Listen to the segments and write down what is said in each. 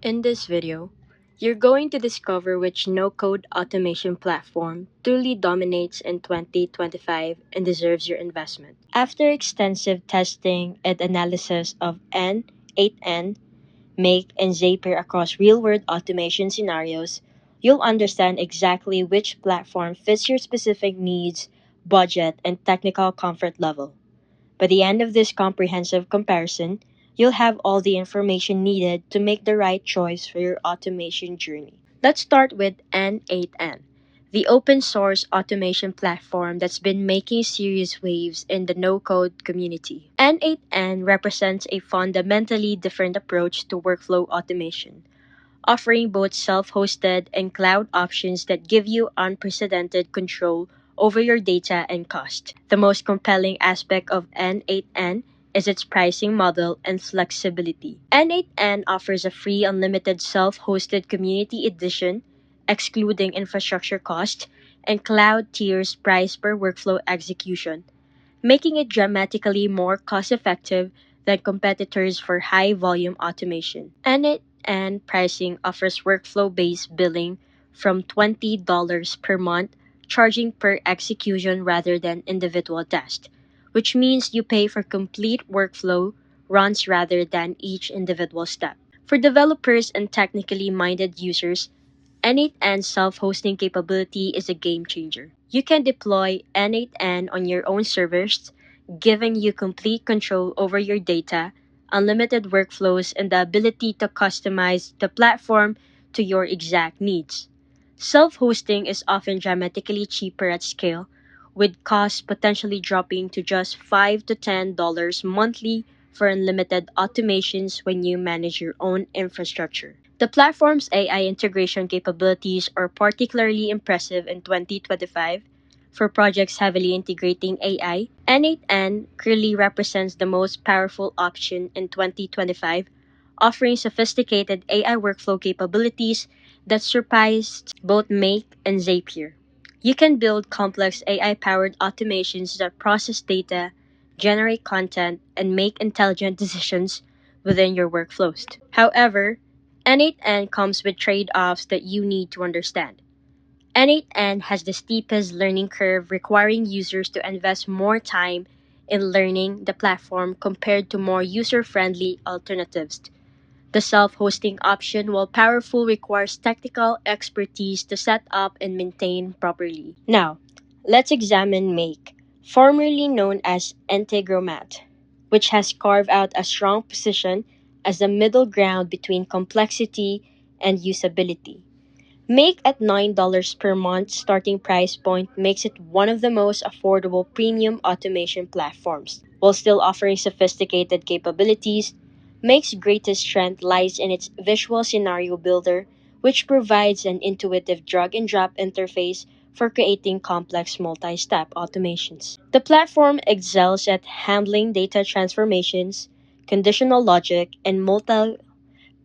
In this video, you're going to discover which no-code automation platform truly dominates in 2025 and deserves your investment. After extensive testing and analysis of n8n, Make, and Zapier across real-world automation scenarios, you'll understand exactly which platform fits your specific needs, budget, and technical comfort level. By the end of this comprehensive comparison, you'll have all the information needed to make the right choice for your automation journey. Let's start with n8n, the open source automation platform that's been making serious waves in the no code community. N8n represents a fundamentally different approach to workflow automation, offering both self hosted and cloud options that give you unprecedented control over your data and cost. The most compelling aspect of N8N is its pricing model and flexibility. N8N offers a free unlimited self hosted community edition, excluding infrastructure cost, and cloud tiers priced per workflow execution, making it dramatically more cost effective than competitors for high volume automation. And pricing offers workflow based billing from $20 per month, charging per execution rather than individual tasks, which means you pay for complete workflow runs rather than each individual step. For developers and technically minded users, n8n's self-hosting capability is a game changer. You can deploy n8n on your own servers, giving you complete control over your data, unlimited workflows, and the ability to customize the platform to your exact needs. Self-hosting is often dramatically cheaper at scale, with costs potentially dropping to just $5 to $10 monthly for unlimited automations when you manage your own infrastructure. The platform's AI integration capabilities are particularly impressive in 2025. For projects heavily integrating AI, N8N clearly represents the most powerful option in 2025, offering sophisticated AI workflow capabilities that surpassed both Make and Zapier. You can build complex AI powered automations that process data, generate content, and make intelligent decisions within your workflows. However, N8N comes with trade offs that you need to understand. N8N has the steepest learning curve, requiring users to invest more time in learning the platform compared to more user friendly alternatives. The self hosting option, while powerful, requires technical expertise to set up and maintain properly. Now, let's examine Make, formerly known as Integromat, which has carved out a strong position as the middle ground between complexity and usability. Make at $9 per month starting price point makes it one of the most affordable premium automation platforms. While still offering sophisticated capabilities, Make's greatest strength lies in its visual scenario builder, which provides an intuitive drag and drop interface for creating complex multi step automations. The platform excels at handling data transformations, conditional logic, and multi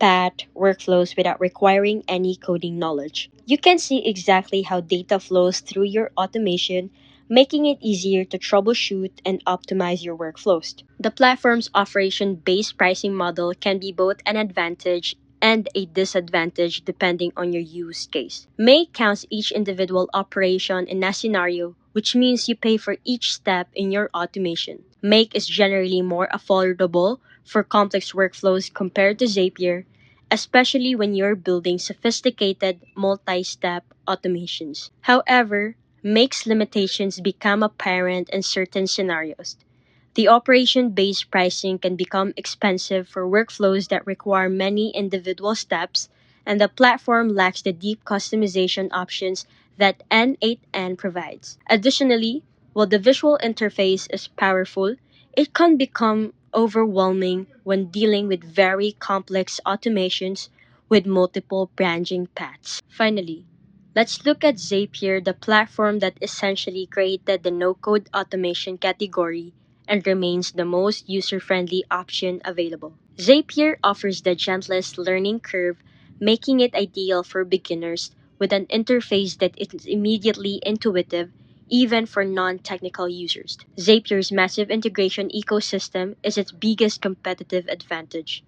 path workflows without requiring any coding knowledge. You can see exactly how data flows through your automation, making it easier to troubleshoot and optimize your workflows. The platform's operation based pricing model can be both an advantage and a disadvantage depending on your use case. Make counts each individual operation in a scenario, which means you pay for each step in your automation. Make is generally more affordable for complex workflows compared to Zapier, especially when you're building sophisticated multi step automations. However, Make's limitations become apparent in certain scenarios. The operation based pricing can become expensive for workflows that require many individual steps, and the platform lacks the deep customization options that N8N provides. Additionally, while the visual interface is powerful, it can become overwhelming when dealing with very complex automations with multiple branching paths. Finally, let's look at Zapier, the platform that essentially created the no code automation category and remains the most user friendly option available. Zapier offers the gentlest learning curve, making it ideal for beginners with an interface that is immediately intuitive even for non technical users. Zapier's massive integration ecosystem is its biggest competitive advantage.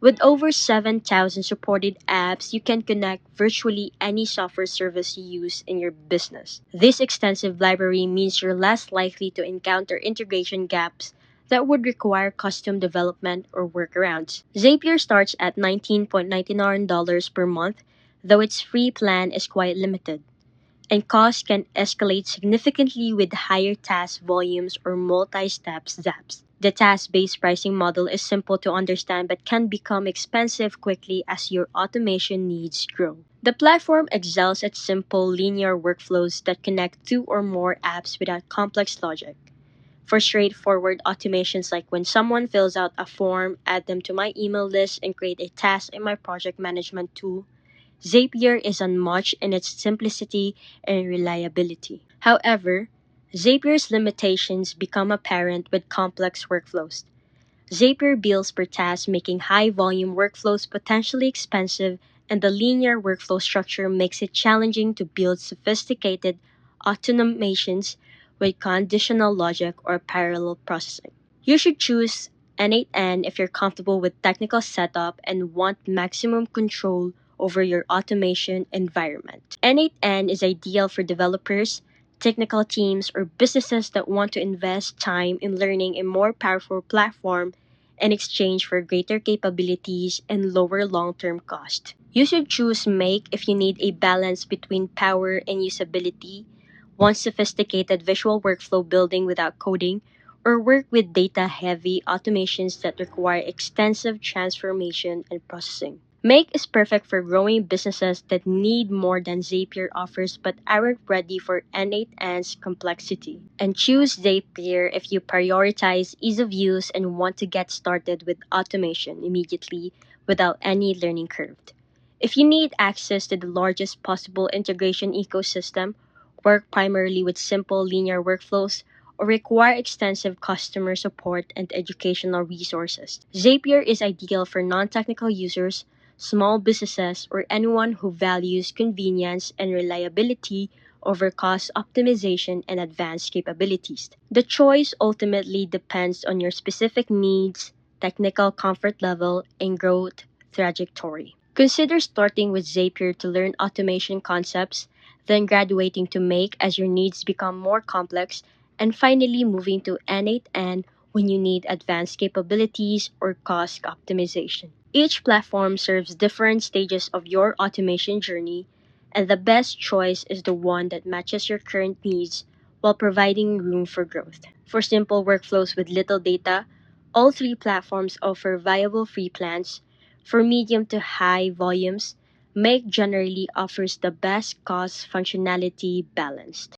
With over 7,000 supported apps, you can connect virtually any software service you use in your business. This extensive library means you're less likely to encounter integration gaps that would require custom development or workarounds. Zapier starts at $19.99 per month, though its free plan is quite limited, and costs can escalate significantly with higher task volumes or multi-step zaps. The task-based pricing model is simple to understand but can become expensive quickly as your automation needs grow. The platform excels at simple, linear workflows that connect two or more apps without complex logic. For straightforward automations like when someone fills out a form, add them to my email list, and create a task in my project management tool, Zapier is unmatched in its simplicity and reliability. However, Zapier's limitations become apparent with complex workflows. Zapier bills per task, making high volume workflows potentially expensive, and the linear workflow structure makes it challenging to build sophisticated automations with conditional logic or parallel processing. You should choose n8n if you're comfortable with technical setup and want maximum control over your automation environment. n8n is ideal for developers, technical teams, or businesses that want to invest time in learning a more powerful platform in exchange for greater capabilities and lower long-term cost. You should choose Make if you need a balance between power and usability, want sophisticated visual workflow building without coding, or work with data-heavy automations that require extensive transformation and processing. Make is perfect for growing businesses that need more than Zapier offers but aren't ready for n8n's complexity. And choose Zapier if you prioritize ease of use and want to get started with automation immediately without any learning curve. If you need access to the largest possible integration ecosystem, work primarily with simple linear workflows, or require extensive customer support and educational resources, Zapier is ideal for non-technical users, small businesses, or anyone who values convenience and reliability over cost optimization and advanced capabilities. The choice ultimately depends on your specific needs, technical comfort level, and growth trajectory. Consider starting with Zapier to learn automation concepts, then graduating to Make as your needs become more complex, and finally moving to n8n when you need advanced capabilities or cost optimization. Each platform serves different stages of your automation journey, and the best choice is the one that matches your current needs while providing room for growth. For simple workflows with little data, all three platforms offer viable free plans. For medium to high volumes, Make generally offers the best cost functionality balance.